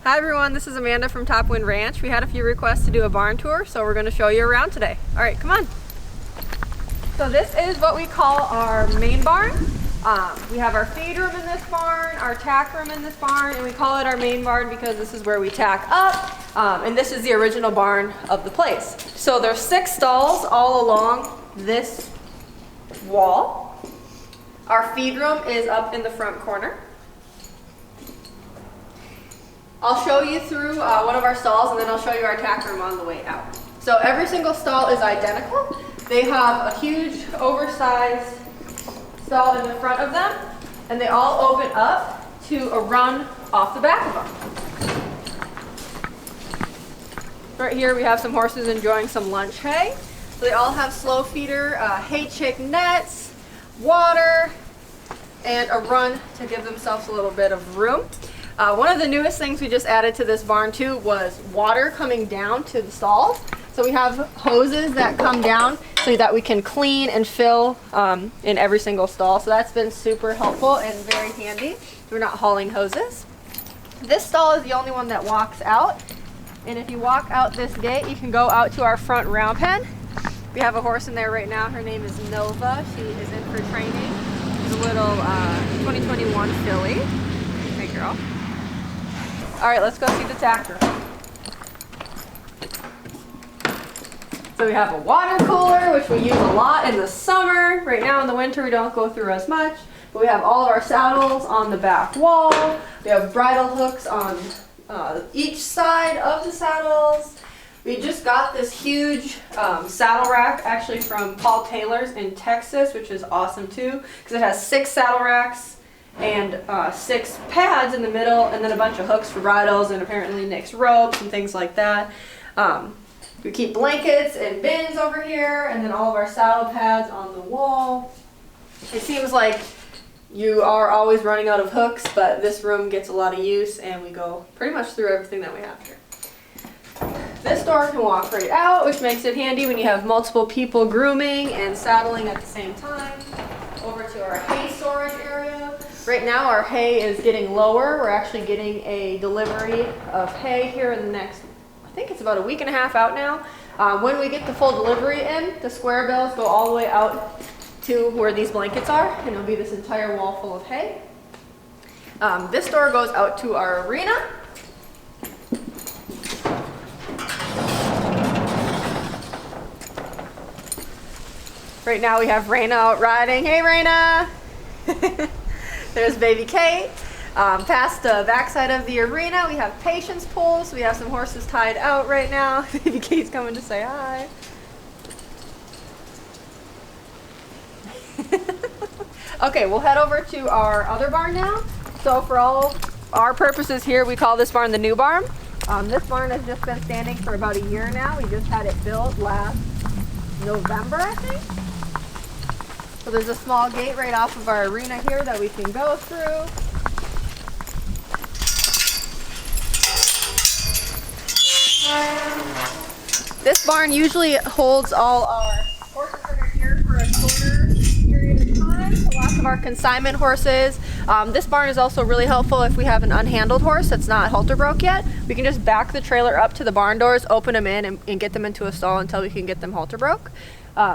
Hi everyone, this is Amanda from Topwind Ranch. We had a few requests to do a barn tour, so we're going to show you around today. All right, come on. So this is what we call our main barn. We have our feed room in this barn, our tack room in this barn, and we call it our main barn because this is where we tack up. And this is the original barn of the place. So there's 6 stalls all along this wall. Our feed room is up in the front corner. I'll show you through one of our stalls, and then I'll show you our tack room on the way out. So every single stall is identical. They have a huge oversized stall in the front of them, and they all open up to a run off the back of them. Right here we have some horses enjoying some lunch hay. So they all have slow feeder, hay chick nets, water, and a run to give themselves a little bit of room. One of the newest things we just added to this barn too was water coming down to the stalls. So we have hoses that come down so that we can clean and fill in every single stall. So that's been super helpful and very handy. We're not hauling hoses. This stall is the only one that walks out. And if you walk out this gate, you can go out to our front round pen. We have a horse in there right now. Her name is Nova. She is in for training. She's a little 2021 filly. Hey girl. All right, let's go see the tack room. So we have a water cooler, which we use a lot in the summer. Right now in the winter, we don't go through as much. But we have all of our saddles on the back wall. We have bridle hooks on each side of the saddles. We just got this huge saddle rack, actually from Paul Taylor's in Texas, which is awesome too, because it has 6 saddle racks and 6 pads in the middle, and then a bunch of hooks for bridles and apparently next ropes and things like that. We keep blankets and bins over here, and then all of our saddle pads on the wall. It seems like you are always running out of hooks, but this room gets a lot of use, and we go pretty much through everything that we have here. This door can walk right out, which makes it handy when you have multiple people grooming and saddling at the same time. Over to our hay storage area. Right now our hay is getting lower. We're actually getting a delivery of hay here in the next, I think it's about a week and a half out now. When we get the full delivery in, the square bales go all the way out to where these blankets are, and it'll be this entire wall full of hay. This door goes out to our arena. Right now we have Raina out riding. Hey Raina! There's baby Kate. Past the backside of the arena, we have patience poles. We have some horses tied out right now. Baby Kate's coming to say hi. Okay, we'll head over to our other barn now. So for all our purposes here, we call this barn the new barn. This barn has just been standing for about a year now. We just had it built last November, I think. So there's a small gate right off of our arena here that we can go through. This barn usually holds all our horses that are here for a shorter period of time. So lots of our consignment horses. This barn is also really helpful if we have an unhandled horse that's not halter broke yet. We can just back the trailer up to the barn doors, open them in, and get them into a stall until we can get them halter broke.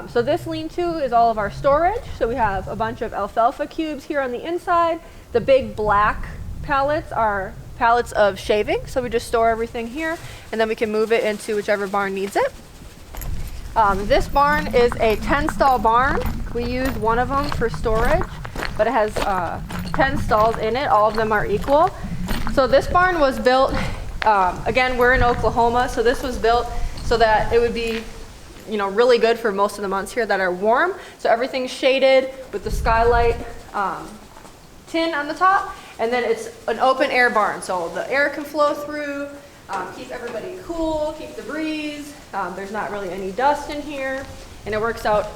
So this lean-to is all of our storage. So we have a bunch of alfalfa cubes here on the inside. The big black pallets are pallets of shaving. So we just store everything here, and then we can move it into whichever barn needs it. This barn is a 10-stall barn. We use one of them for storage, but it has 10 stalls in it. All of them are equal. So this barn was built, again, we're in Oklahoma, so this was built so that it would be really good for most of the months here that are warm. So everything's shaded with the skylight tin on the top, and then it's an open air barn. So the air can flow through, keep everybody cool, keep the breeze. There's not really any dust in here, and it works out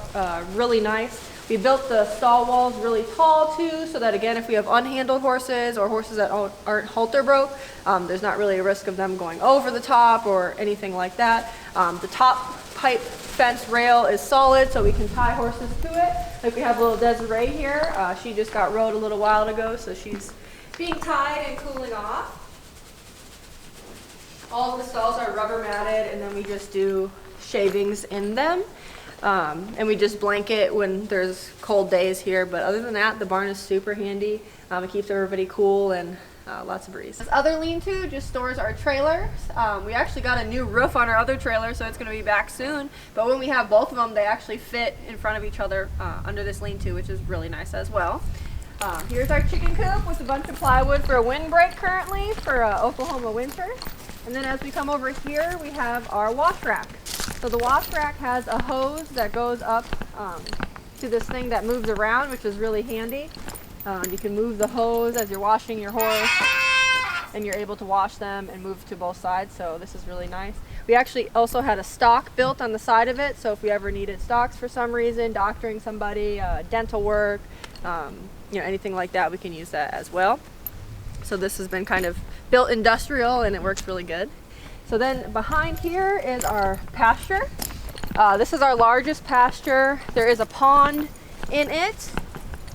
really nice. We built the stall walls really tall too, so that again, if we have unhandled horses or horses that aren't halter broke, there's not really a risk of them going over the top or anything like that. The top pipe fence rail is solid, so we can tie horses to it. Like we have little Desiree here. She just got rode a little while ago, so she's being tied and cooling off. All the stalls are rubber matted, and then we just do shavings in them. And we just blanket when there's cold days here, but other than that, the barn is super handy. It keeps everybody cool and lots of breeze. This other lean-to just stores our trailers. We actually got a new roof on our other trailer, so it's going to be back soon. But when we have both of them, they actually fit in front of each other under this lean-to, which is really nice as well. Here's our chicken coop with a bunch of plywood for a windbreak currently for Oklahoma winter. And then as we come over here, we have our wash rack. So the wash rack has a hose that goes up to this thing that moves around, which is really handy. You can move the hose as you're washing your horse, and you're able to wash them and move to both sides, so this is really nice. We actually also had a stock built on the side of it, so if we ever needed stocks for some reason, doctoring somebody, dental work, anything like that, we can use that as well. So this has been kind of built industrial, and it works really good. So then behind here is our pasture. This is our largest pasture. There is a pond in it,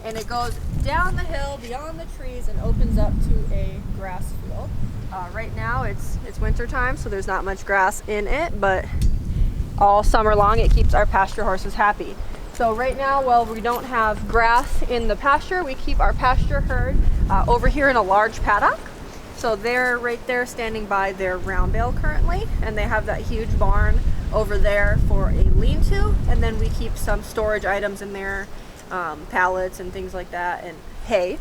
and it goes down the hill beyond the trees and opens up to a grass field. Right now it's winter time, so there's not much grass in it, but all summer long it keeps our pasture horses happy. So right now, while we don't have grass in the pasture, we keep our pasture herd over here in a large paddock. So they're right there standing by their round bale currently, and they have that huge barn over there for a lean-to, and then we keep some storage items in there, pallets and things like that, and hay.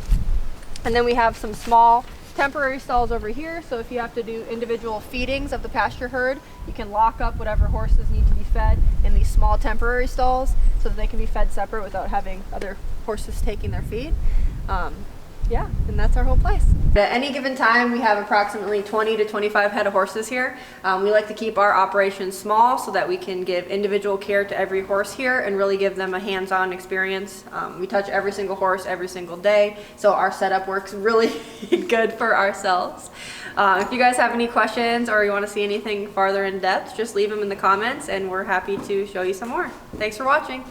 And then we have some small temporary stalls over here, so if you have to do individual feedings of the pasture herd, you can lock up whatever horses need to be fed in these small temporary stalls so that they can be fed separate without having other horses taking their feed. Yeah, and that's our whole place. At any given time, we have approximately 20 to 25 head of horses here. We like to keep our operation small so that we can give individual care to every horse here and really give them a hands-on experience. We touch every single horse every single day, so our setup works really good for ourselves. If you guys have any questions or you want to see anything farther in depth, just leave them in the comments and we're happy to show you some more. Thanks for watching.